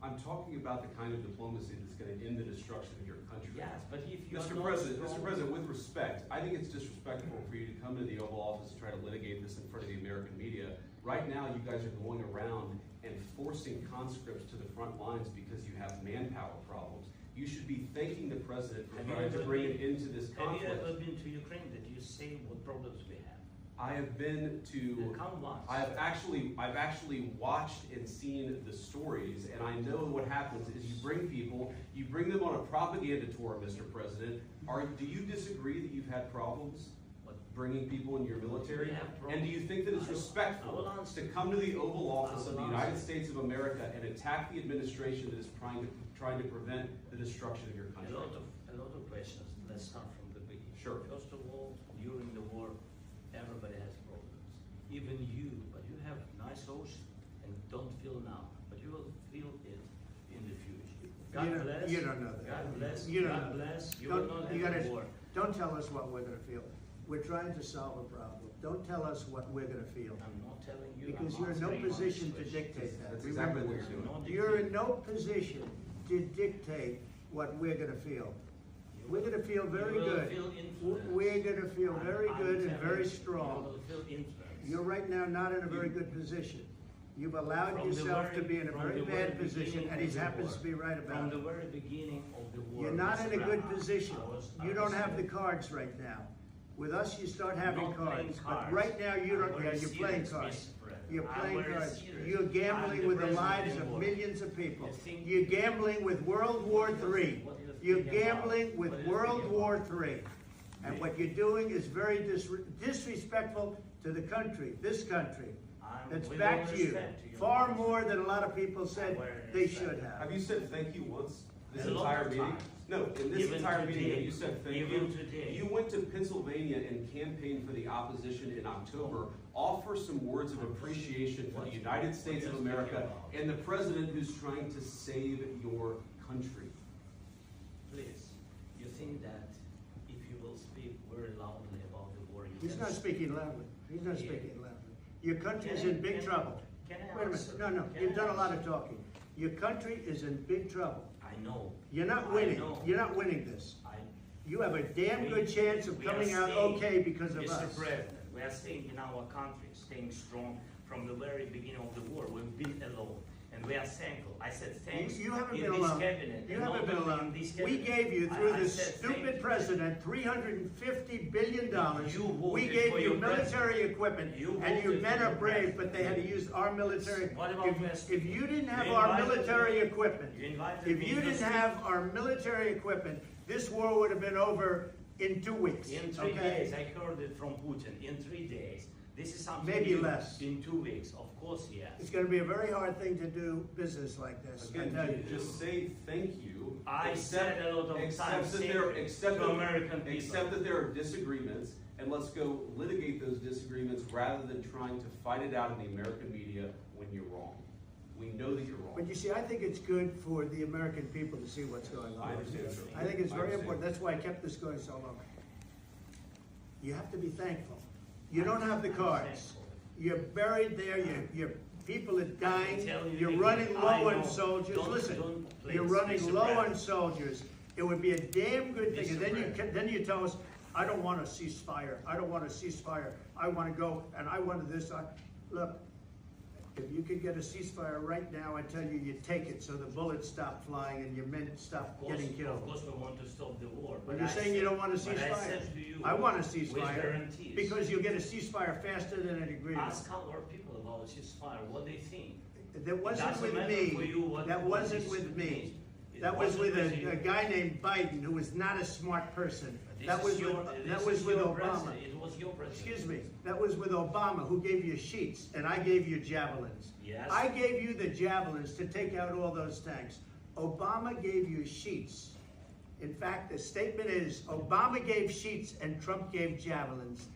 I'm talking about the kind of diplomacy that's going to end the destruction of your country. Yes, but if you Mr. President, with respect, I think it's disrespectful for you to come into the Oval Office and try to litigate this in front of the American media. Right now, you guys are going around and forcing conscripts to the front lines because you have manpower problems. You should be thanking the President for trying to bring it into this conflict. Have you ever been to Ukraine? Did you see what problems we have? I have been to. Come once. I've actually watched and seen the stories, and I know what happens is you bring them on a propaganda tour, Mr. President. Do you disagree that you've had problems bringing people in your military? And do you think that it's respectful to come to the Oval Office of the United States of America and attack the administration that is trying to prevent the destruction of your country? A lot of questions. Let's start from the beginning. Sure. First of all, during the war, everybody has problems. Even you, but you have nice ocean and don't feel now, but you will feel it in the future. God bless. You don't know that. God bless. You don't God know. bless. You will not have a war. Don't tell us what we're going to feel. We're trying to solve a problem. Don't tell us what we're going to feel. I'm not telling you. Because you're in no position to dictate that. That's exactly what you're doing. You're in no position to dictate what we're going to feel. We're going to feel very good. We're going to feel very good and very strong. You're right now not in a very good position. You've allowed yourself to be in a very bad position, and he happens to be right about it. From the very beginning of the war. You're not in a good position. You don't have the cards right now. With us, you start having cards. But right now, you don't. Yeah, you're playing cards. You're playing cards. You're gambling with the lives of millions of people. You're gambling with World War III. You're gambling with World War III. And what you're doing is very disrespectful to the country, this country. That's back to you. Far more than a lot of people said they should have. Have you said thank you once this entire meeting? No, in this entire meeting, have you said thank you? You went to Pennsylvania and campaigned for the opposition in October. Offer some words of appreciation for the United States of America and the president who's trying to save your country. Please, you think that if you will speak very loudly about the war, He's not speaking loudly. He's not speaking loudly. Your country is in big trouble. Wait a minute. No, you've done a lot of talking. Your country is in big trouble. I know. You're not winning. You're not winning this. You have a damn good chance of coming out okay because of us. Mr. President, we are staying in our country, staying strong from the very beginning of the war. We've been alone. And we are thankful. I said thanks. You haven't been alone. You haven't been alone. We gave you, through this stupid president, $350 billion. We gave you military equipment, and your men are brave, but they had to use our military. If you didn't have our military equipment, this war would have been over in 2 weeks. In 3 days, I heard it from Putin. In 3 days. This is something maybe less. In 2 weeks, of course, yes. It's going to be a very hard thing to do business like this. Again, just say thank you. I said a lot of times. Except that there are disagreements, and let's go litigate those disagreements rather than trying to fight it out in the American media when you're wrong. We know that you're wrong. But you see, I think it's good for the American people to see what's going on. I understand. I think it's very important. That's why I kept this going so long. You have to be thankful. You don't have the cards. You're buried there. Your people are dying. You're running low on soldiers. Listen, you're running low on soldiers. It would be a damn good thing. And then you tell us, I don't want a ceasefire. I don't want a ceasefire. I want to go and I want this. Look, if you could get a ceasefire right now, I tell you, you take it so the bullets stop flying and your men stop getting killed. Of course, we want to stop the war. But you're saying you don't want a ceasefire. I want a ceasefire because you'll get a ceasefire faster than an agreement. Ask our people about a ceasefire, what they think. That wasn't with me. That wasn't with me. That was with a guy named Biden, who was not a smart person. That was with Obama. It was your president. Excuse me. That was with Obama, who gave you sheets, and I gave you javelins. Yes. I gave you the javelins to take out all those tanks. Obama gave you sheets. In fact, the statement is, Obama gave sheets and Trump gave javelins.